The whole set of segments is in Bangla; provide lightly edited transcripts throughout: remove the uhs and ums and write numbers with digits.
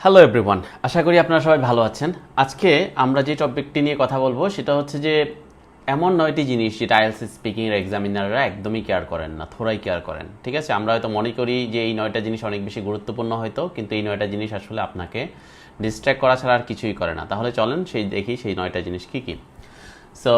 হ্যালো এভরিওয়ান, আশা করি আপনারা সবাই ভালো আছেন। আজকে আমরা যে টপিকটি নিয়ে কথা বলবো সেটা হচ্ছে যে এমন 9টি জিনিস যেটা আইএলটিএস স্পিকিং এর এক্সামিনাররা একদমই কেয়ার করেন না, থোড়াই কেয়ার করেন। ঠিক আছে, আমরা হয়তো মনে করি যে এই 9টা জিনিস অনেক বেশি গুরুত্বপূর্ণ হয়তো, কিন্তু এই 9টা জিনিস আসলে আপনাকে ডিস্ট্র্যাক্ট করা ছাড়া আর কিছুই করে না। তাহলে চলেন দেখি সেই 9টা জিনিস কি কি। সো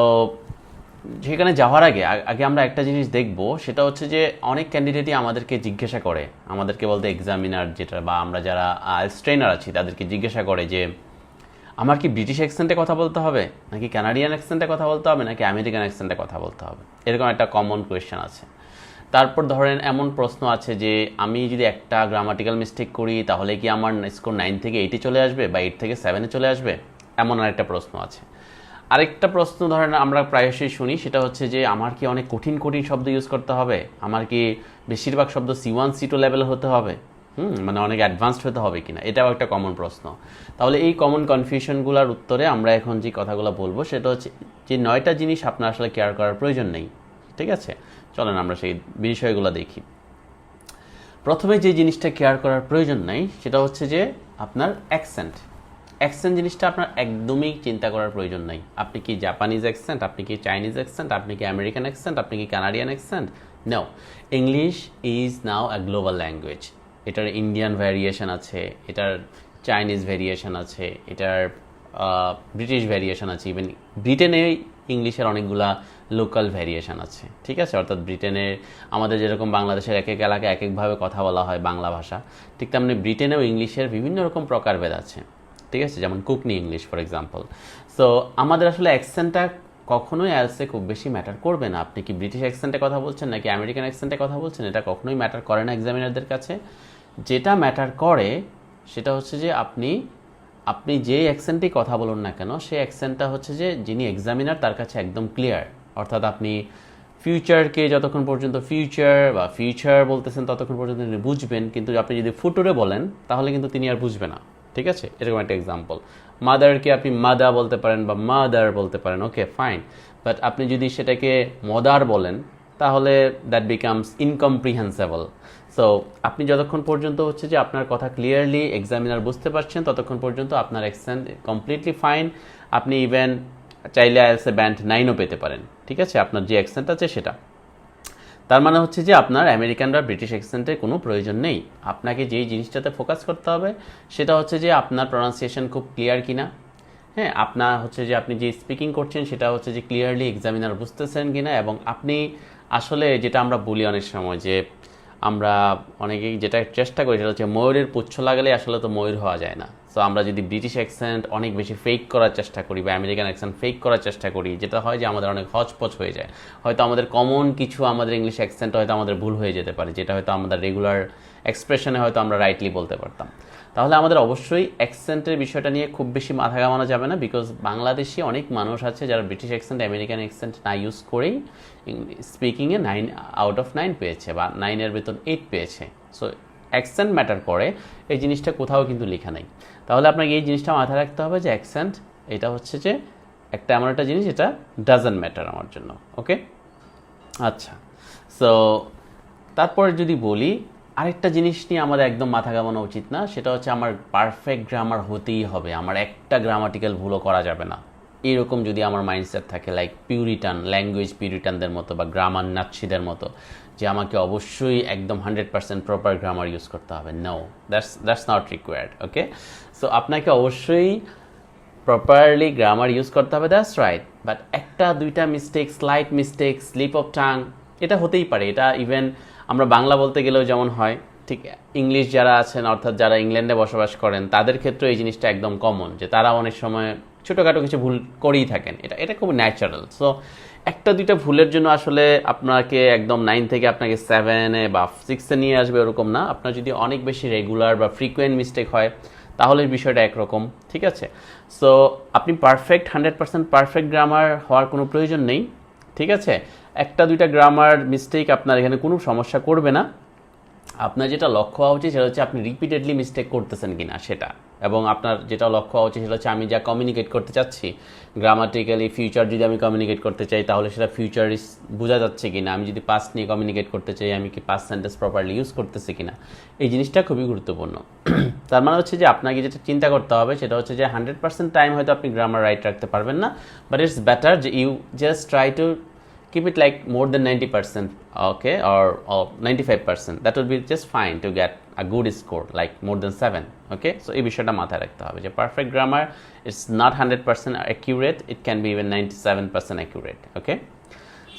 সেখানে যাওয়ার আগে আগে আমরা একটা জিনিস দেখব, সেটা হচ্ছে যে অনেক ক্যান্ডিডেটই আমাদেরকে জিজ্ঞাসা করে, আমাদেরকে বলতে এক্সামিনার যেটা বা আমরা যারা আইএলটিএস ট্রেনার আছি তাদেরকে জিজ্ঞাসা করে যে আমার কি ব্রিটিশ অ্যাকসেন্টে কথা বলতে হবে, নাকি কানাডিয়ান অ্যাকসেন্টে কথা বলতে হবে, নাকি আমেরিকান অ্যাকসেন্টে কথা বলতে হবে। এরকম একটা কমন কোয়েশ্চেন আছে। তারপর ধরেন এমন প্রশ্ন আছে যে আমি যদি একটা গ্রামাটিক্যাল মিস্টেক করি তাহলে কি আমার স্কোর 9 থেকে 8-এ চলে আসবে বা 8 থেকে 7-এ চলে আসবে, এমন আরেকটা প্রশ্ন আছে। আরেকটা প্রশ্ন ধরেন আমরা প্রায়শই শুনি, সেটা হচ্ছে যে আমার কি অনেক কঠিন কঠিন শব্দ ইউজ করতে হবে, আমার কি বেশিরভাগ শব্দ C1 C2 লেভেল হতে হবে, মানে অনেক অ্যাডভান্সড হতে হবে কিনা, এটাও একটা কমন প্রশ্ন। তাহলে এই কমন কনফিউশনগুলোর উত্তরে আমরা এখন যে কথাগুলো বলবো সেটা হচ্ছে যে 9টা জিনিস আপনার আসলে কেয়ার করার প্রয়োজন নেই। ঠিক আছে, চলেন আমরা সেই বিষয়গুলো দেখি। প্রথমে যে জিনিসটা কেয়ার করার প্রয়োজন নাই সেটা হচ্ছে যে আপনার অ্যাকসেন্ট। অ্যাকসেন্ট জিনিসটা আপনার একদমই চিন্তা করার প্রয়োজন নাই। আপনি কি জাপানিজ অ্যাকসেন্ট, আপনি কি চাইনিজ অ্যাকসেন্ট, আপনি কি আমেরিকান অ্যাকসেন্ট, আপনি কি Canadian accent, no. English is now a global language. এটার ইন্ডিয়ান ভ্যারিয়েশন আছে, এটার চাইনিজ ভ্যারিয়েশন আছে, এটার ব্রিটিশ ভ্যারিয়েশন আছে, ইভেন ব্রিটেনে ইংলিশের অনেকগুলা লোকাল ভ্যারিয়েশন আছে। ঠিক আছে, অর্থাৎ ব্রিটেনের আমাদের যেরকম বাংলাদেশের এক এক এলাকায় এক একভাবে কথা বলা হয় বাংলা ভাষা, ঠিক তেমনি ব্রিটেনেও ইংলিশের বিভিন্ন রকম প্রকারভেদ আছে। ঠিক আছে, যেমন কুকনি ইংলিশ ফর এক্সাম্পল। সো আমাদের আসলে অ্যাকসেন্টটা কখনোই আইএলটিএসে খুব বেশি ম্যাটার করবে না। আপনি কি ব্রিটিশ অ্যাকসেন্টে কথা বলছেন নাকি আমেরিকান অ্যাকসেন্টে কথা বলছেন, এটা কখনোই ম্যাটার করে না এক্সামিনারদের কাছে। যেটা ম্যাটার করে সেটা হচ্ছে যে আপনি যে অ্যাকসেন্টেই কথা বলুন না কেন, সেই অ্যাকসেন্টটা হচ্ছে যে যিনি এক্সামিনার তার কাছে একদম ক্লিয়ার। অর্থাৎ আপনি ফিউচারকে যতক্ষণ পর্যন্ত ফিউচার বলতেছেন ততক্ষণ পর্যন্ত তিনি বুঝবেন, কিন্তু আপনি যদি ফুটুরে বলেন তাহলে কিন্তু তিনি আর বুঝবে না। ঠিক আছে, এরকম একটা এক্সাম্পল। মাদারকে আপনি মাদা বলতে পারেন বা মাদার বলতে পারেন, ওকে ফাইন। বাট আপনি যদি সেটাকে মদার বলেন তাহলে দ্যাট বিকামস ইনকম্প্রিহেন্সেবল। সো আপনি যতক্ষণ পর্যন্ত হচ্ছে যে আপনার কথা ক্লিয়ারলি এক্সামিনার বুঝতে পারছেন ততক্ষণ পর্যন্ত আপনার অ্যাকসেন্ট কমপ্লিটলি ফাইন। আপনি ইভেন চাইলে আইএলটিএসে ব্যান্ড 9ও পেতে পারেন। ঠিক আছে, আপনার যে অ্যাকসেন্ট আছে সেটা। তার মানে হচ্ছে যে আপনার আমেরিকান বা ব্রিটিশ অ্যাকসেন্টের কোনো প্রয়োজন নেই। আপনাকে যেই জিনিসটাতে ফোকাস করতে হবে সেটা হচ্ছে যে আপনার প্রনাউন্সিয়েশন খুব ক্লিয়ার কিনা। হ্যাঁ, আপনার হচ্ছে যে আপনি যে স্পিকিং করছেন সেটা হচ্ছে যে ক্লিয়ারলি এক্সামিনার বুঝতেছেন কিনা, এবং আপনি আসলে যেটা আমরা বলি অনেক সময় যে আমরা অনেকেই যেটা চেষ্টা করি সেটা হচ্ছে ময়ূরের পুচ্ছ লাগালে আসলে তো ময়ূর হওয়া যায় না। সো আমরা যদি ব্রিটিশ অ্যাকসেন্ট অনেক বেশি ফেক করার চেষ্টা করি বা আমেরিকান অ্যাকসেন্ট ফেক করার চেষ্টা করি, যেটা হয় যে আমাদের অনেক হচপচ হয়ে যায়। হয়তো আমাদের কমন কিছু আমাদের ইংলিশ অ্যাকসেন্ট হয়তো আমাদের ভুল হয়ে যেতে পারে, যেটা হয়তো আমাদের রেগুলার এক্সপ্রেশনে হয়তো আমরা রাইটলি বলতে পারতাম। তাহলে আমাদের অবশ্যই অ্যাকসেন্টের বিষয়টা নিয়ে খুব বেশি মাথা ঘামানো যাবে না, বিকজ বাংলাদেশি অনেক মানুষ আছে যারা ব্রিটিশ অ্যাকসেন্ট আমেরিকান অ্যাকসেন্ট না ইউজ করেই স্পিকিংয়ে 9/9 পেয়েছে বা 9-এর ভেতর 8 পেয়েছে। সো অ্যাকসেন্ট ম্যাটার করে, এই জিনিসটা কোথাও কিন্তু লেখা নেই। তাহলে আপনাকে এই জিনিসটা মাথায় রাখতে হবে যে অ্যাকসেন্ট এটা হচ্ছে যে একটা এমন একটা জিনিস, এটা ডাজন্ট ম্যাটার আমার জন্য। ওকে, আচ্ছা। সো তারপরে যদি বলি আরেকটা জিনিস নিয়ে আমাদের একদম মাথা ঘামানো উচিত না, সেটা হচ্ছে আমার পারফেক্ট গ্রামার হতেই হবে, আমার একটা গ্রামাটিক্যাল ভুলও করা যাবে না। এরকম যদি আমার মাইন্ডসেট থাকে, লাইক পিউরিটান ল্যাঙ্গুয়েজ পিউরিটানদের মতো বা গ্রামার নাৎসিদের মতো, যে আমাকে অবশ্যই একদম 100% প্রপার গ্রামার ইউজ করতে হবে, no, that's not required. Okay, so আপনাকে অবশ্যই প্রপারলি গ্রামার ইউজ করতে হবে, দ্যাটস রাইট। বাট একটা দুইটা mistake, slight mistake, slip of tongue, এটা হতেই পারে। এটা ইভেন আমরা বাংলা বলতে গেলেও যেমন হয়, ঠিক ইংলিশ যারা আছেন অর্থাৎ যারা ইংল্যান্ডে বসবাস করেন তাদের ক্ষেত্রে এই জিনিসটা একদম কমন, যে তারা অনেক সময় ছোটোখাটো কিছু ভুল করেই থাকেন। এটা খুব ন্যাচারাল। সো একটা দুইটা ভুলের জন্য আসলে আপনাকে একদম 9 থেকে আপনাকে 7-এ বা 6-এ নিয়ে আসবে ওরকম না। আপনার যদি অনেক বেশি রেগুলার বা ফ্রিকোয়েন্ট মিস্টেক হয় তাহলে বিষয়টা একরকম। ঠিক আছে, সো আপনি 100% পারফেক্ট গ্রামার হওয়ার কোনো প্রয়োজন নেই। ঠিক আছে, একটা দুইটা গ্রামার মিস্টেক আপনার এখানে কোনো সমস্যা করবে না। আপনার যেটা লক্ষ্য হওয়া উচিত সেটা হচ্ছে আপনি রিপিটেডলি মিস্টেক করতেছেন কিনা সেটা, এবং আপনার যেটা লক্ষ্য হওয়া উচিত সেটা হচ্ছে আমি যা কমিউনিকেট করতে চাচ্ছি গ্রামাটিক্যালি ফিউচার যদি আমি কমিউনিকেট করতে চাই তাহলে সেটা ফিউচারিস বোঝা যাচ্ছে কিনা, আমি যদি পাস্ট নিয়ে কমিউনিকেট করতে চাই আমি কি পাস্ট সেন্টেন্স প্রপারলি ইউজ করতেছি কিনা, এই জিনিসটা খুবই গুরুত্বপূর্ণ। তার মানে হচ্ছে যে আপনাকে যেটা চিন্তা করতে হবে সেটা হচ্ছে যে 100% টাইম হয়তো আপনি গ্রামার রাইট রাখতে পারবেন না, বাট ইটস বেটার যে you just try to keep it like more than 90%, okay, or 95%. That will be just fine to get a good score like more than 7, okay. So এই বিষয়টা মাথায় রাখতে হবে যে perfect grammar it's not 100% accurate, it can be even 97% accurate, okay.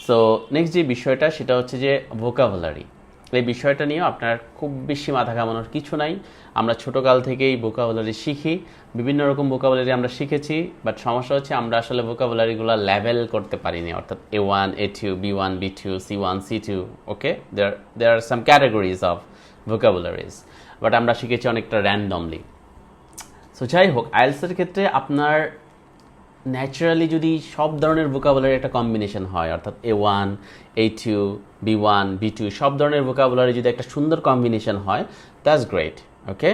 So next যে বিষয়টা সেটা হচ্ছে যে ভোকাবুলারি। এই বিষয়টা নিয়েও আপনার খুব বেশি মাথা ঘামানোর কিছু নাই। আমরা ছোটোকাল থেকেই ভোকাবুলারি শিখি, বিভিন্ন রকম ভোকাবুলারি আমরা শিখেছি, বাট সমস্যা হচ্ছে আমরা আসলে ভোকাবুলারিগুলো লেভেল করতে পারিনি, অর্থাৎ A1, A2, B1, B2, C1, C2, okay. There are some categories of vocabularies, but আমরা শিখেছি অনেকটা র্যান্ডমলি। সো যাই হোক, আইএলটিএসের ক্ষেত্রে আপনার ন্যাচারালি যদি সব ধরনের ভোকাবুলারি একটা কম্বিনেশন হয়, অর্থাৎ A1, A2, B1, B2 সব ধরনের ভোকাবুলারি যদি একটা সুন্দর কম্বিনেশন হয়, দ্যাটস গ্রেট, ওকে।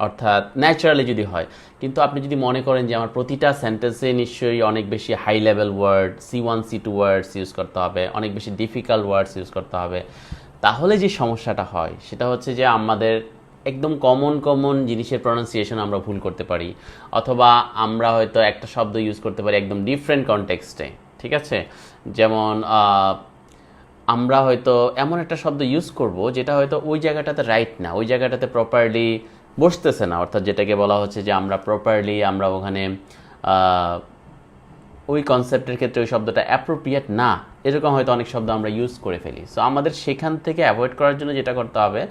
অর্থাৎ ন্যাচারালি যদি হয়। কিন্তু আপনি যদি মনে করেন যে আমার প্রতিটা সেন্টেন্সে নিশ্চয়ই অনেক বেশি high level word, C1, C2 words use করতে হবে, অনেক বেশি ডিফিকাল্ট ওয়ার্ডস ইউজ করতে হবে, তাহলে যে সমস্যাটা হয় সেটা হচ্ছে যে আমাদের একদম কমন জিনিসের প্রনাউন্সিয়েশন আমরা ভুল করতে পারি, অথবা আমরা হয়তো একটা শব্দ ইউজ করতে পারি একদম ডিফারেন্ট কনটেক্সটে, ঠিক আছে। যেমন আমরা হয়তো এমন একটা শব্দ ইউজ করব যেটা হয়তো ওই জায়গাটাতে রাইট না, ওই জায়গাটাতে প্রপারলি বসতেছে না, অর্থাৎ যেটাকে বলা হচ্ছে যে আমরা প্রপারলি আমরা ওখানে ওই কনসেপ্টের ক্ষেত্রে ওই শব্দটা অ্যাপ্রোপ্রিয়েট না, এরকম হয়তো অনেক শব্দ আমরা ইউজ করে ফেলি। সো আমাদের সেখান থেকে অ্যাভয়েড করার জন্য যেটা করতে হবে,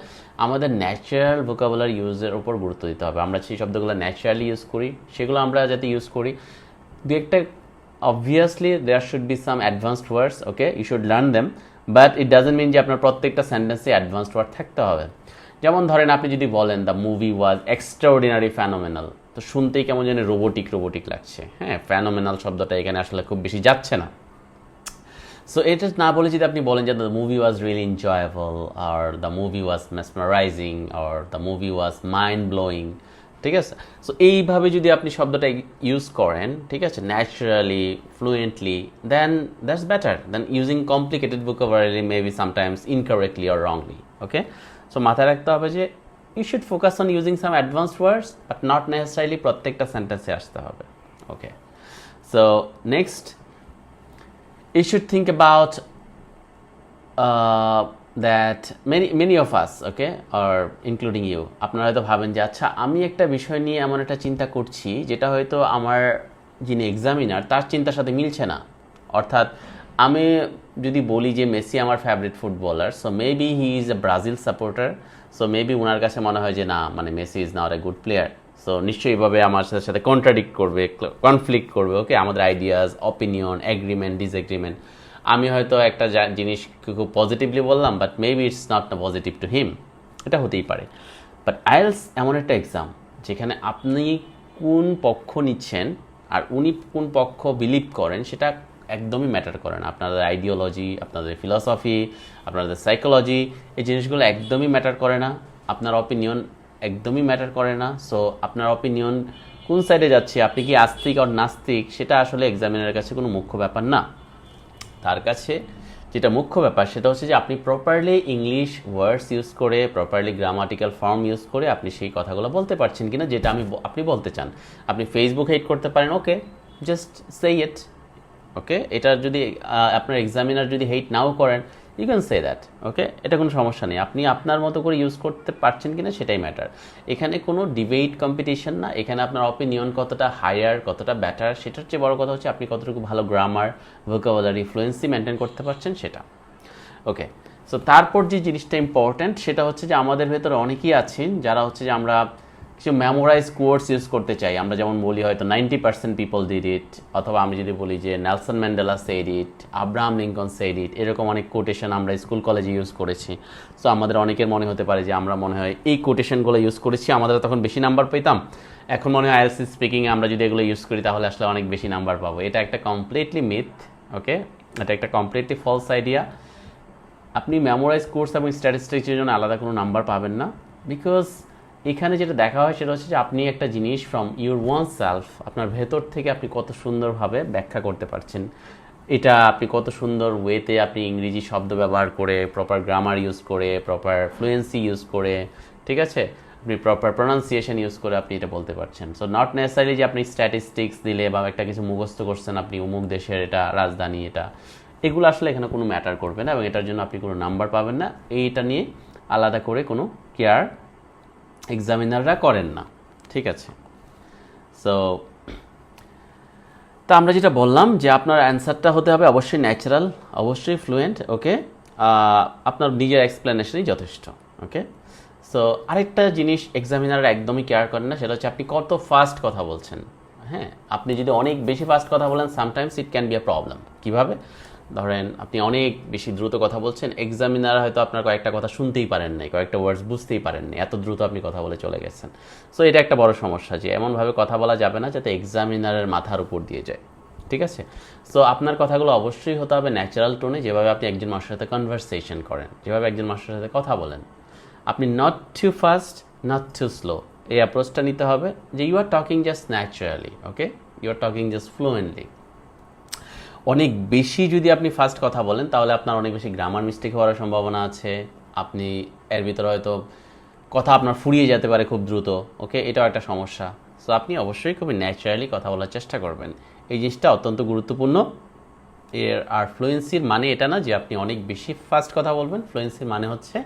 আমাদের ন্যাচারাল ভোকাবুলারি ইউজের উপর গুরুত্ব দিতে হবে। আমরা সেই শব্দগুলো ন্যাচারালি ইউজ করি, সেগুলো আমরা যাতে ইউজ করি। দু একটা obviously there should be some advanced words, okay, you should learn them, but it doesn't mean যে আপনার প্রত্যেকটা সেন্টেন্সে অ্যাডভান্সড ওয়ার্ড থাকতে হবে। যেমন ধরেন আপনি যদি বলেন দ্য মুভি ওয়াজ এক্সট্রাঅর্ডিনারি ফ্যানোমেনাল, তো শুনতেই কেমন যেন রোবোটিক লাগছে, হ্যাঁ, ফ্যানোমেনাল শব্দটা এখানে আসলে খুব বেশি যাচ্ছে না। সো এটা না বলে যদি আপনি বলেন যে the movie was really enjoyable, are the movie was mesmerising, are the movie was mind blowing, ঠিক আছে। সো এইভাবে যদি আপনি শব্দটা ইউজ করেন, ঠিক আছে, naturally fluently, then that's better than using complicated vocabulary maybe sometimes incorrectly or wrongly, okay. So মাথায় রাখতে হবে যে you should focus on using some advanced words, but not necessarily প্রত্যেকটা সেন্টেন্সে আসতে হবে, okay. So next, you should think about that many of us, okay, or including you, আপনারা হয়তো ভাবেন যে আচ্ছা আমি একটা বিষয় নিয়ে এমন একটা চিন্তা করছি যেটা হয়তো আমার যিনি এক্সামিনার তার চিন্তার সাথে মিলছে না। অর্থাৎ আমি যদি বলি যে মেসি আমার favourite footballer, so maybe he is a Brazil supporter, so maybe ওনার কাছে মনে হয় যে না, মানে Messi is not a good player, so নিশ্চয়ই এভাবে আমার সাথে কন্ট্রাডিক্ট করবে, কনফ্লিক্ট করবে, ওকে, আমাদের আইডিয়াস, অপিনিয়ন, এগ্রিমেন্ট, ডিসএগ্রিমেন্ট। আমি হয়তো একটা জিনিস খুব পজিটিভলি বললাম, but maybe it's not positive to him, এটা হতেই পারে। বাট আইএলটিএস এমন একটা এক্সাম যেখানে আপনি কোন পক্ষ নিচ্ছেন আর উনি কোন পক্ষ বিলিভ করেন সেটা একদমই ম্যাটার করে না। আপনাদের আইডিওলজি, আপনাদের ফিলসফি, আপনাদের সাইকোলজি, এই জিনিসগুলো একদমই ম্যাটার করে না। আপনার অপিনিয়ন একদমই ম্যাটার করে না। সো আপনার অপিনিয়ন কোন সাইডে যাচ্ছে, আপনি কি আস্তিক আর নাস্তিক, সেটা আসলে এক্সামিনারের কাছে কোনো মুখ্য ব্যাপার না। তার কাছে যেটা মুখ্য ব্যাপার সেটা হচ্ছে যে আপনি প্রপারলি ইংলিশ ওয়ার্ডস ইউজ করে, প্রপারলি গ্রামাটিক্যাল ফর্ম ইউজ করে আপনি সেই কথাগুলো বলতে পারছেন কিনা যেটা আপনি বলতে চান। আপনি ফেসবুক হেট করতে পারেন, ওকে, জাস্ট সে ইট, ওকে। এটা যদি আপনার এক্সামিনার যদি হেট নাও করেন, ইউ ক্যান সে দ্যাট, ওকে, এটা কোনো সমস্যা নেই। আপনি আপনার মতো করে ইউজ করতে পারছেন কিনা সেটাই ম্যাটার। এখানে কোনো ডিবেট কম্পিটিশন না, এখানে আপনার অপিনিয়ন কতটা হায়ার, কতটা বেটার, সেটার চেয়ে বড় কথা হচ্ছে আপনি কতটুকু ভালো গ্রামার, ভোকাবুলারি, ফ্লুয়েন্সি মেনটেন করতে পারছেন সেটা, ওকে। সো তারপর যে জিনিসটা ইম্পর্ট্যান্ট সেটা হচ্ছে যে আমাদের ভেতরে অনেকেই আছেন যারা হচ্ছে যে আমরা কিছু মেমোরাইজ কোটস ইউজ করতে চাই। আমরা যেমন বলি হয়তো 90% পিপল ডিড ইট, অথবা আমি যদি বলি যে Nelson Mandela said it, Abraham Lincoln said it, এরকম অনেক কোটেশন আমরা স্কুল কলেজে ইউজ করেছি। সো আমাদের অনেকের মনে হতে পারে যে আমরা মনে হয় এই কোটেশনগুলো ইউজ করেছি, আমাদের তখন বেশি নাম্বার পেতাম। এখন মনে হয় আইএলটিএস স্পিকিংয়ে আমরা যদি এগুলো ইউজ করি তাহলে আসলে অনেক বেশি নাম্বার পাবো। এটা একটা কমপ্লিটলি মিথ, ওকে, এটা একটা কমপ্লিটলি ফলস আইডিয়া। আপনি মেমোরাইজ কোর্স এবং স্ট্যাটিস্টিক্সের জন্য আলাদা কোনো নাম্বার পাবেন না, বিকজ এখানে যেটা দেখা হয় সেটা হচ্ছে যে আপনি একটা জিনিস ফ্রম ইউর ওয়ান সেলফ, আপনার ভেতর থেকে আপনি কত সুন্দরভাবে ব্যাখ্যা করতে পারছেন, এটা আপনি কত সুন্দর ওয়েতে আপনি ইংরেজি শব্দ ব্যবহার করে, প্রপার গ্রামার ইউজ করে, প্রপার ফ্লুয়েন্সি ইউজ করে, ঠিক আছে, আপনি প্রপার প্রনাউন্সিয়েশন ইউজ করে আপনি এটা বলতে পারছেন। সো নট নেসেসারি যে আপনি স্ট্যাটিস্টিক্স দিলে বা একটা কিছু মুখস্থ করছেন আপনি অমুক দেশের এটা রাজধানী, এটা এগুলো আসলে এখানে কোনো ম্যাটার করবে না এবং এটার জন্য আপনি কোনো নাম্বার পাবেন না। এইটা নিয়ে আলাদা করে কোনো কেয়ার এক্সামিনাররা করেন না, ঠিক আছে। সো তা আমরা যেটা বললাম যে আপনার অ্যান্সারটা হতে হবে অবশ্যই ন্যাচারাল, অবশ্যই ফ্লুয়েন্ট, ওকে, আপনার নিজের এক্সপ্লেনেশনই যথেষ্ট, ওকে। সো আরেকটা জিনিস এক্সামিনাররা একদমই কেয়ার করেন না, সেটা হচ্ছে আপনি কত ফাস্ট কথা বলছেন। হ্যাঁ, আপনি যদি অনেক বেশি ফাস্ট কথা বলেন sometimes it can be a problem. কীভাবে? ধরেন আপনি অনেক বেশি দ্রুত কথা বলছেন, এক্সামিনার হয়তো আপনার কয়েকটা কথা শুনতেই পারেন নাই, কয়েকটা ওয়ার্ডস বুঝতেই পারেন নাই, এত দ্রুত আপনি কথা বলে চলে গেছেন। সো এটা একটা বড় সমস্যা যে এমনভাবে কথা বলা যাবে না যাতে এক্সামিনারের মাথার উপর দিয়ে যায়, ঠিক আছে। সো আপনার কথাগুলো অবশ্যই হতে হবে ন্যাচারাল টোনে, যেভাবে আপনি একজন মানুষের সাথে কনভারসেশন করেন, যেভাবে একজন মানুষের সাথে কথা বলেন। আপনি not too fast, not too slow, এই অ্যাপ্রোচটা নিতে হবে যে you are talking just naturally, okay, you are talking just fluently. অনেক বেশি যদি আপনি ফাস্ট কথা বলেন তাহলে আপনার অনেক বেশি গ্রামার মিস্টেক হওয়ার সম্ভাবনা আছে, আপনি এর ভিতরে হয়তো কথা আপনার ফুরিয়ে যেতে পারে খুব দ্রুত, ওকে, এটাও একটা সমস্যা। সো আপনি অবশ্যই খুবই ন্যাচারালি কথা বলার চেষ্টা করবেন, এই জিনিসটা অত্যন্ত গুরুত্বপূর্ণ। আর ফ্লুয়েন্সির মানে এটা না যে আপনি অনেক বেশি ফাস্ট কথা বলবেন, ফ্লুয়েন্সির মানে হচ্ছে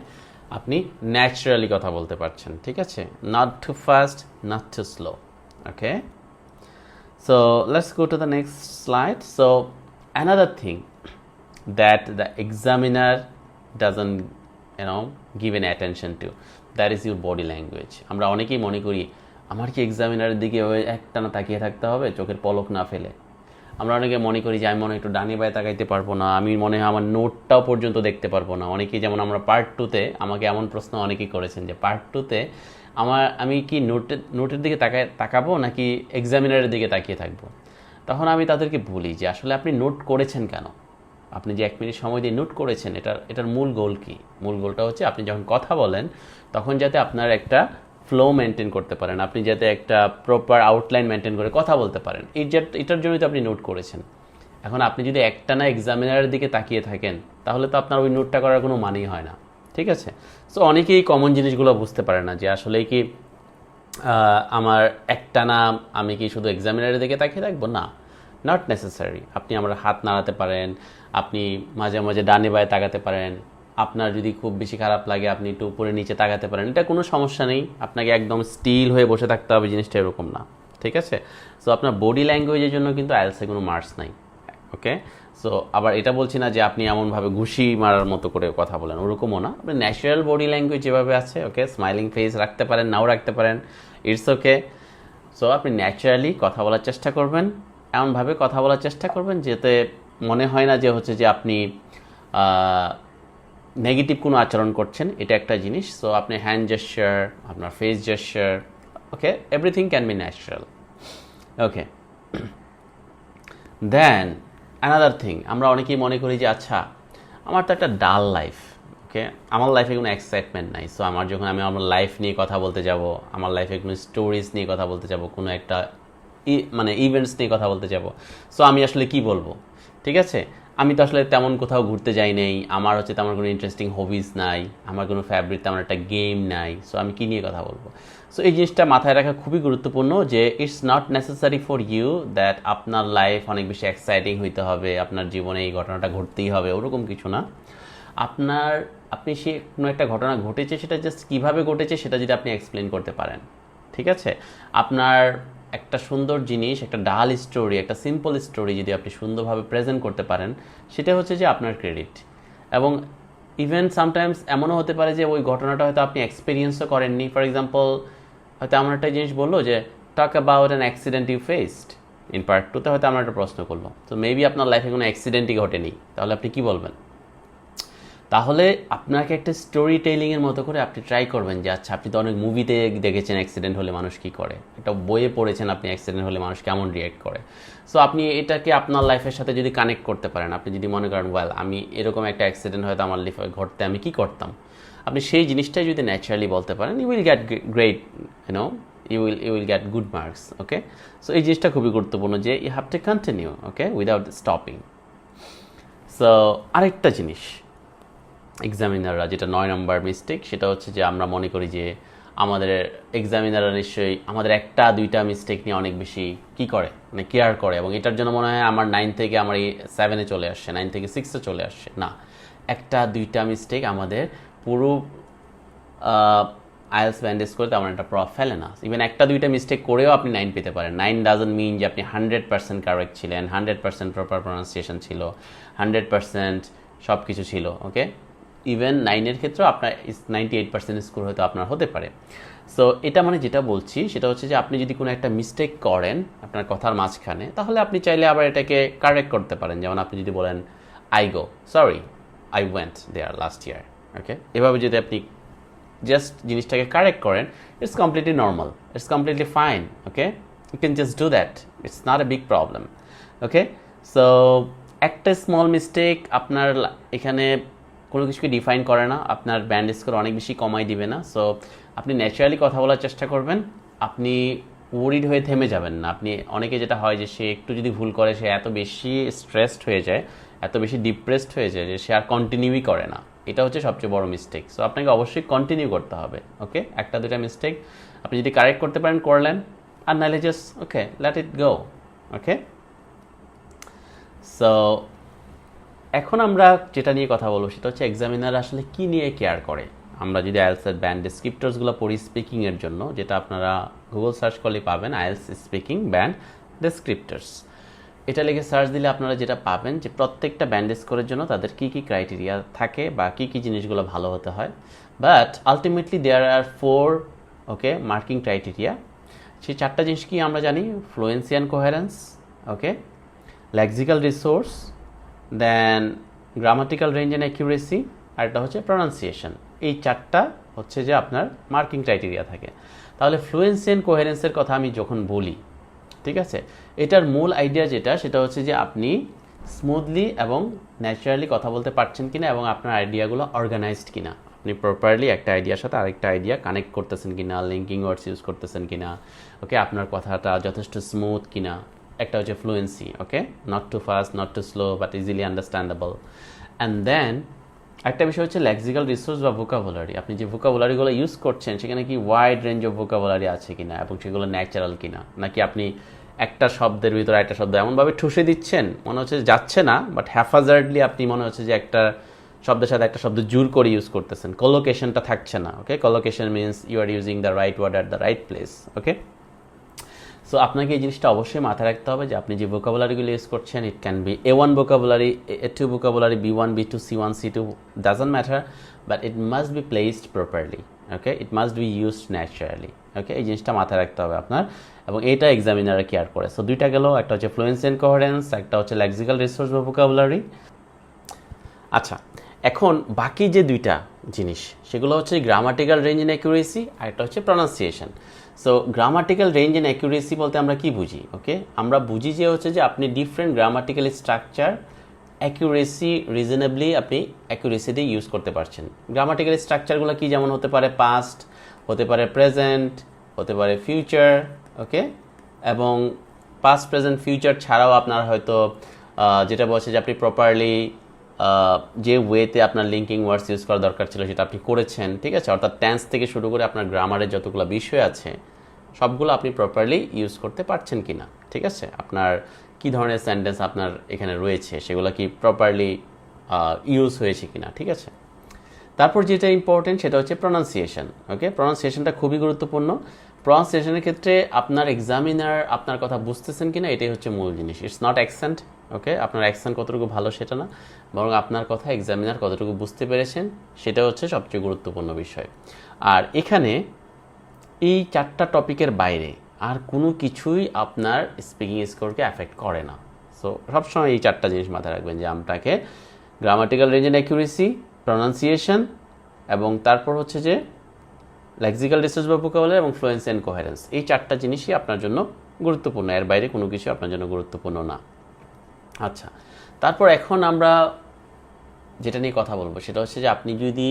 আপনি ন্যাচারালি কথা বলতে পারছেন, ঠিক আছে, not too fast, not too slow, okay. So let's go to the next slide. So another thing that the examiner doesn't give any attention to, that is your body language. আমরা অনেকেই মনে করি আমার কি এক্সামিনারের দিকে একটানা তাকিয়ে থাকতে হবে চোখের পলক না ফেলে। আমরা অনেকে মনে করি যে আমি মনে একটু ডানে বায়ে তাকাইতে পারবো না, আমি মনে হয় আমার নোটটাও পর্যন্ত দেখতে পারবো না। অনেকেই, যেমন আমরা পার্ট 2-তে আমাকে এমন প্রশ্ন অনেকেই করেছেন যে পার্ট 2-তে আমি কি নোটের দিকে তাকাবো নাকি এক্সামিনারের দিকে তাকিয়ে থাকবো। তখন আমি তাদেরকে বলি যে আসলে আপনি নোট করেছেন কেন, আপনি যে 1 মিনিট সময় দিয়ে নোট করেছেন এটার মূল গোল কি? মূল গোলটা হচ্ছে আপনি যখন কথা বলেন তখন যাতে আপনার একটা ফ্লো মেনটেন করতে পারেন, আপনি যাতে একটা প্রপার আউটলাইন মেনটেন করে কথা বলতে পারেন, এটার জন্যই তো আপনি নোট করেছেন। এখন আপনি যদি একটানা এক্সামিনারের দিকে তাকিয়ে থাকেন তাহলে তো আপনার ওই নোটটা করার কোনো মানেই হয় না, ঠিক আছে। সো অনেকেই কমন জিনিসগুলো বুঝতে পারে না যে আসলে কি আমার একটানা আমি কি শুধু এক্সামিনারের দিকে তাকিয়ে থাকবো, না, নট নেসেসারি। আপনি আমার হাত নাড়াতে পারেন, আপনি মাঝে মাঝে ডানে বায়ে তাকাতে পারেন, আপনার যদি খুব বেশি খারাপ লাগে আপনি একটু উপরে নিচে তাকাতে পারেন, এটা কোনো সমস্যা নেই। আপনাকে একদম স্টিল হয়ে বসে থাকতে হবে, জিনিসটা এরকম না, ঠিক আছে। সো আপনার বডি ল্যাঙ্গুয়েজের জন্য কিন্তু আইএলটিএসে কোনো মার্কস নাই, ওকে। সো আবার এটা বলছি না যে আপনি এমনভাবে ঘুষি মারার মতো করে কথা বলেন, ওরকমও না। আপনি ন্যাচারাল বডি ল্যাঙ্গুয়েজ যেভাবে আছে, ওকে, স্মাইলিং ফেস রাখতে পারেন, নাও রাখতে পারেন, ইটস ওকে। সো আপনি ন্যাচারালি কথা বলার চেষ্টা করবেন, এমনভাবে কথা বলার চেষ্টা করবেন যাতে মনে হয় না যে হচ্ছে যে আপনি নেগেটিভ কোনো আচরণ করছেন, এটা একটা জিনিস। সো আপনি হ্যান্ড জেস্চার, আপনার face gesture, okay, everything can be natural, okay. Then another thing, আমরা অনেকেই মনে করি যে আচ্ছা আমার তো একটা ডাল লাইফ, ওকে, আমার লাইফে কোনো এক্সাইটমেন্ট নাই। সো যখন আমি আমার লাইফ নিয়ে কথা বলতে যাব, আমার লাইফে কোনো স্টোরিজ নিয়ে কথা বলতে যাব, কোনো একটা ইভেন্টস নিয়ে কথা বলতে যাব, সো আমি আসলে কি বলবো, ঠিক আছে। আমি তো আসলে তেমন কোথাও ঘুরতে যাই নেই, আমার হচ্ছে তেমন কোনো ইন্টারেস্টিং হবিজ নাই, আমার কোনো ফেভারিট তেমন একটা গেম নাই, সো আমি কী নিয়ে কথা বলবো। সো এই জিনিসটা মাথায় রাখা খুবই গুরুত্বপূর্ণ যে it's not necessary for you that আপনার লাইফ অনেক বেশি এক্সাইটিং হইতে হবে, আপনার জীবনে এই ঘটনাটা ঘটতেই হবে, ওরকম কিছু না। আপনি সে কোনো একটা ঘটনা ঘটেছে, সেটা জাস্ট কীভাবে ঘটেছে সেটা যদি আপনি এক্সপ্লেন করতে পারেন, ঠিক আছে। আপনার একটা সুন্দর জিনিস, একটা ডাল স্টোরি, একটা সিম্পল স্টোরি যদি আপনি সুন্দরভাবে প্রেজেন্ট করতে পারেন, সেটা হচ্ছে যে আপনার ক্রেডিট। এবং ইভেন সামটাইমস এমনও হতে পারে যে ওই ঘটনাটা হয়তো আপনি এক্সপিরিয়েন্সও করেননি। ফর এক্সাম্পল, হয়তো আমার একটা জিনিস বললো যে talk about an accident you faced in part 2-তে, হয়তো আমার একটা প্রশ্ন করলো, তো মেবি আপনার লাইফে কোনো অ্যাক্সিডেন্টই ঘটেনি, তাহলে আপনি কি বলবেন? তাহলে আপনাকে একটা স্টোরি টেলিংয়ের মতো করে আপনি ট্রাই করবেন যে আচ্ছা আপনি তো অনেক মুভিতে দেখেছেন অ্যাক্সিডেন্ট হলে মানুষ কী করে, একটা বইয়ে পড়েছেন আপনি অ্যাক্সিডেন্ট হলে মানুষ কেমন রিয়েক্ট করে। সো আপনি এটাকে আপনার লাইফের সাথে যদি কানেক্ট করতে পারেন, আপনি যদি মনে করেন ওয়েল আমি এরকম একটা অ্যাক্সিডেন্ট হয়তো আমার লাইফে ঘটতে আমি কী করতাম, আপনি সেই জিনিসটাই যদি ন্যাচারালি বলতে পারেন, you will get great, you know, you will get good marks. Okay, so এই জিনিসটা খুবই গুরুত্বপূর্ণ যে you have to continue, okay, without stopping. So আরেকটা জিনিস এক্সামিনাররা যেটা 9 নম্বর মিস্টেক, সেটা হচ্ছে যে আমরা মনে করি যে আমাদের এক্সামিনাররা নিশ্চয়ই আমাদের একটা দুইটা মিস্টেক নিয়ে অনেক বেশি কী করে, মানে কেয়ার করে, এবং এটার জন্য মনে হয় আমার 9 থেকে আমার এই 7-এ চলে আসছে, 9 থেকে 6-এ চলে আসছে। না, একটা দুইটা মিস্টেক আমাদের পুরো আইএলস ব্যান্ডেজ করে তেমন একটা প্রভাব ফেলে না। ইভেন একটা দুইটা মিস্টেক করেও আপনি 9 পেতে পারেন। 9 ডাজন্ট মিন যে আপনি 100% কারেক্ট ছিলেন, 100% প্রপার প্রনাউন্সিয়েশন ছিল, 100% সব কিছু ছিল। ওকে, ইভেন 9-এর ক্ষেত্রেও আপনার 98% স্কোর হয়তো আপনার হতে পারে। সো এটা মানে যেটা বলছি সেটা হচ্ছে যে আপনি যদি কোনো একটা মিস্টেক করেন আপনার কথার মাঝখানে, তাহলে আপনি চাইলে আবার এটাকে কারেক্ট করতে পারেন। যেমন আপনি যদি বলেন I go, sorry I went there last year. Okay, এভাবে যদি আপনি জাস্ট জিনিসটাকে কারেক্ট করেন, it's completely normal, it's completely fine. Okay, you can just do that, it's not a big problem. Okay, so একটা স্মল মিস্টেক আপনার এখানে কোনো কিছুকে ডিফাইন করে না, আপনার ব্যান্ড স্কোর অনেক বেশি কমাই দিবে না। সো আপনি ন্যাচারালি কথা বলার চেষ্টা করবেন, আপনি ওরিড হয়ে থেমে যাবেন না। আপনি অনেকে যেটা হয় যে সে একটু যদি ভুল করে সে এত বেশি স্ট্রেসড হয়ে যায়, এত বেশি ডিপ্রেসড হয়ে যায় যে সে আর কন্টিনিউই করে না। এটা হচ্ছে সবচেয়ে বড় মিস্টেক। সো আপনাকে অবশ্যই কন্টিনিউ করতে হবে। ওকে, একটা দুটা মিস্টেক আপনি যদি কারেক্ট করতে পারেন করলেন, আর নাহলে just okay let it go. Okay, so এখন আমরা যেটা নিয়ে কথা বলবো সেটা হচ্ছে এক্সামিনার আসলে কি নিয়ে কেয়ার করে। আমরা যদি আইএলসের ব্যান্ড ডেসক্রিপ্টরসগুলো পড়ি স্পিকিংয়ের জন্য, যেটা আপনারা গুগল সার্চ করলে পাবেন আইএলস স্পিকিং ব্যান্ড ডেসক্রিপ্টরস, এটা লিখে সার্চ দিলে আপনারা যেটা পাবেন যে প্রত্যেকটা ব্যান্ড স্কোরের জন্য তাদের কী কী ক্রাইটেরিয়া থাকে বা কী কী জিনিসগুলো ভালো হতে হয়। But ultimately there are 4 okay marking criteria. সেই 4টা জিনিস কি আমরা জানি, fluency and coherence, okay, lexical resource, then grammatical range and accuracy, আর একটা হচ্ছে প্রনাউন্সিয়েশন। এই 4টা হচ্ছে যে আপনার মার্কিং ক্রাইটেরিয়া থাকে। তাহলে ফ্লুয়েন্সি অ্যান্ড কোহেরেন্সের কথা আমি যখন বলি, ঠিক আছে, এটার মূল আইডিয়া যেটা সেটা হচ্ছে যে আপনি স্মুথলি এবং ন্যাচারালি কথা বলতে পারছেন কিনা এবং আপনার আইডিয়াগুলো অর্গানাইজড কিনা, আপনি প্রপারলি একটা আইডিয়ার সাথে আরেকটা আইডিয়া কানেক্ট করতেছেন কিনা, লিঙ্কিং ওয়ার্ডস ইউজ করতেছেন কিনা, ওকে, আপনার কথাটা যথেষ্ট স্মুথ কিনা। একটা হচ্ছে fluency, okay, not too fast, not too slow, but easily understandable. And then একটা বিষয় হচ্ছে লেক্সিক্যাল রিসোর্স বা ভোকাবুলারি। আপনি যে ভোকাবুলারিগুলো ইউজ করছেন সেখানে কি ওয়াইড রেঞ্জ অফ ভোকাবুলারি আছে কিনা এবং সেগুলো ন্যাচারাল কিনা, নাকি আপনি একটা শব্দের ভিতরে একটা শব্দ এমনভাবে ঠুসে দিচ্ছেন মনে হচ্ছে যাচ্ছে না, বাট হ্যাফাজার্ডলি আপনি মনে হচ্ছে যে একটা শব্দের সাথে একটা শব্দ জোর করে ইউজ করতেছেন, কলোকেশনটা থাকছে না। Okay, collocation means you are using the right word at the right place. Okay, so আপনাকে এই জিনিসটা অবশ্যই মাথায় রাখতে হবে যে আপনি যে ভোকাবুলারিগুলো ইউজ করছেন, it can be A1 vocabulary, A2 vocabulary, B1, B2, C1, C2, doesn't matter, but it must be placed properly. Okay, it must be used naturally. Okay, এই জিনিসটা মাথায় রাখতে হবে আপনার, এবং এইটা এক্সামিনাররা কেয়ার করে। সো দুইটা গেল, একটা হচ্ছে ফ্লুয়েন্সি অ্যান্ড কোহেরেন্স, একটা হচ্ছে লেক্সিক্যাল রিসোর্স বা ভোকাবুলারি। আচ্ছা, এখন বাকি যে দুইটা জিনিস সেগুলো হচ্ছে গ্রামাটিক্যাল রেঞ্জ অ্যান্ড অ্যাকুরেসি, আর একটা হচ্ছে pronunciation. So grammatical range and accuracy বলতে আমরা কি বুঝি? ওকে, আমরা বুঝি যে হচ্ছে যে আপনি different grammatical structure accuracy reasonably আপনি অ্যাকুরেসি দিয়ে ইউজ করতে পারছেন। গ্রামাটিক্যাল স্ট্রাকচারগুলো কি, যেমন হতে পারে পাস্ট, হতে পারে প্রেজেন্ট, হতে পারে ফিউচার। ওকে, এবং পাস্ট প্রেজেন্ট ফিউচার ছাড়াও আপনার হয়তো যেটা বলছে যে আপনি প্রপারলি যে ওয়েতে আপনার লিঙ্কিং ওয়ার্ডস ইউজ করা দরকার ছিল সেটা আপনি করেছেন, ঠিক আছে, অর্থাৎ টেন্স থেকে শুরু করে আপনার গ্রামারের যতগুলো বিষয় আছে সবগুলো আপনি প্রপারলি ইউজ করতে পারছেন কিনা, ঠিক আছে, আপনার কি ধরনের সেন্টেন্স আপনার এখানে রয়েছে সেগুলো কি প্রপারলি ইউজ হয়েছে কিনা, ঠিক আছে। তারপর যেটা ইম্পর্টেন্ট সেটা হচ্ছে প্রনাউন্সিয়েশন। ওকে, প্রনাউন্সিয়েশনটা খুবই গুরুত্বপূর্ণ। প্রনাউন্সিয়েশনের ক্ষেত্রে আপনার এক্সামিনার আপনার কথা বুঝতেছেন কিনা এটাই হচ্ছে মূল জিনিস। It's not accent. ওকে, আপনার অ্যাকসেন্ট কতটুকু ভালো সেটা না, বরং আপনার কথা এক্সামিনার কতটুকু বুঝতে পেরেছেন সেটা হচ্ছে সবচেয়ে গুরুত্বপূর্ণ বিষয়। আর এখানে এই 4টা টপিকের বাইরে আর কোনো কিছুই আপনার স্পিকিং স্কোরকে অ্যাফেক্ট করে না। সো সবসময় এই 4টা জিনিস মাথায় রাখবেন যে আপনাকে grammatical range and accuracy, pronunciation, এবং তারপর হচ্ছে যে লেক্সিক্যাল ডিসচার্জ বা ভোকাবুলারি এবং ফ্লুয়েন্সি অ্যান্ড কোহেরেন্স। এই 4টা জিনিসই আপনার জন্য গুরুত্বপূর্ণ, এর বাইরে কোনো কিছু আপনার জন্য গুরুত্বপূর্ণ না। আচ্ছা, তারপর এখন আমরা যেটা নিয়ে কথা বলবো সেটা হচ্ছে যে আপনি যদি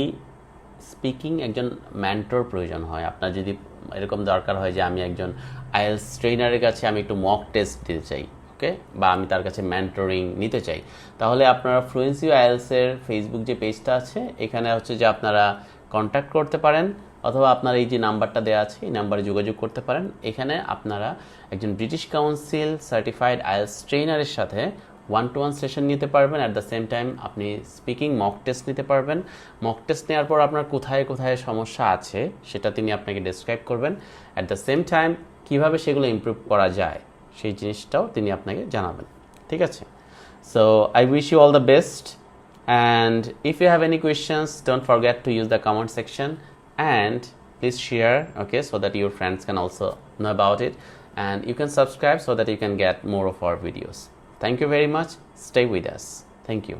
স্পিকিং একজন মেন্টর প্রয়োজন হয়, আপনার যদি এরকম দরকার হয় যে আমি একজন আইএলস ট্রেনারের কাছে আমি একটু মক টেস্ট দিতে চাই, ওকে, বা আমি তার কাছে মেন্টরিং নিতে চাই, তাহলে আপনারা ফ্লুয়েন্সি আইএলসের ফেসবুক যে পেজটা আছে এখানে হচ্ছে যে আপনারা কন্ট্যাক্ট করতে পারেন, অথবা আপনার এই যে নাম্বারটা দেওয়া আছে এই নাম্বারে যোগাযোগ করতে পারেন। এখানে আপনারা একজন ব্রিটিশ কাউন্সিল সার্টিফাইড আইএলস ট্রেনারের সাথে 1-to-1 সেশন নিতে পারবেন। অ্যাট দ্য সেম টাইম আপনি স্পিকিং মক টেস্ট নিতে পারবেন। মক টেস্ট নেওয়ার পর আপনার কোথায় কোথায় সমস্যা আছে সেটা তিনি আপনাকে ডেসক্রাইব করবেন। অ্যাট দ্য সেম টাইম কীভাবে সেগুলো ইমপ্রুভ করা যায় সেই জিনিসটাও তিনি আপনাকে জানাবেন, ঠিক আছে? So I wish you all the best, and if you have any questions don't forget to use the comment section, and please share, okay, so that your friends can also know about it, and you can subscribe so that you can get more of our videos. Thank you very much. Stay with us. Thank you.